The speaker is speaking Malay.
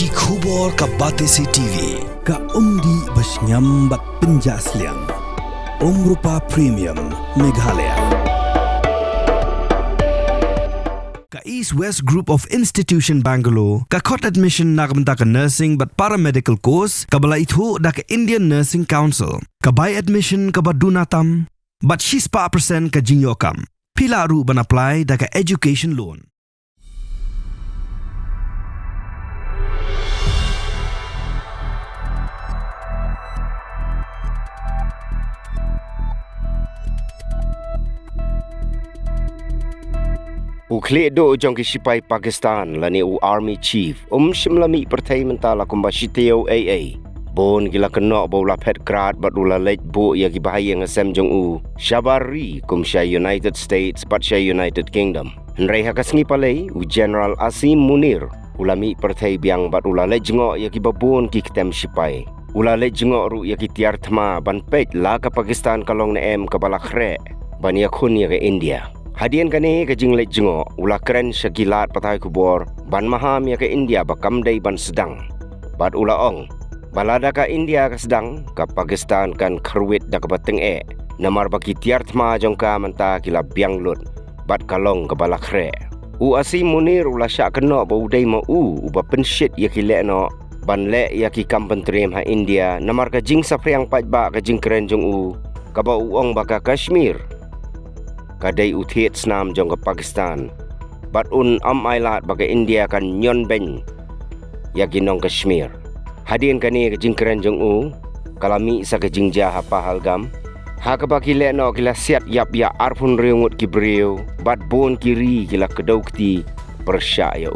ki khubor ka Batesi TV ka umdi basnyam bat penjaslian Rupa Premium Meghalaya ka East West Group of Institution Bangalore ka khot admission nagmenta ka nursing but paramedical course ka bala ithu da ka Indian Nursing Council ka buy admission ka badunatam but Shipai % ka jingyokam pila ru ban apply da ka education loan. Khliehduh jong ki Shipai Pakistan lani Army Chief shimlami Pyrthei mentala kumba Taiew AA bon gila kena bola pet grad bat ula lej bu ya ki bahaya ngasem jong Shabari kumsha United States batsha United Kingdom nrei hakasngi palei General Asim Munir ulami Pyrthei Biang bat ula lej ngo ya ki babon ki ketem Shipai ula lej ngo ru ya ki tiar thma ban pej la ka Pakistan kalong na ka balakhre ban ya khun ya ka India. Hadien kani ka jinglej jingo ula keren syagilat patai kubor ban maham ya ke India bakam dai ban sedang bat ula ong balada ka India ka sedang ka Pakistan kan kharwit da ka bateng namar baki tiar thma jongka manta kila Biang lut bat kalong ka balakhre Asim Munir ula syak kena bau dai ma uba penshit ya ki lekno ban le ya ki kampentrim ha India namar ka jing sapriang pajba ka jing keren jong ka ba ong baka Kashmir kadai uthiet snam jong ke Pakistan bat ailat bagai India kan nyon ben ya ginong Kashmir Hadien kani ke jingkeren jong kalami sa ke jingja ha pahalgam ha ka baki leno kila siat yap ya arpun reungut ki breu bat bon kiri kila kedaukti persya ya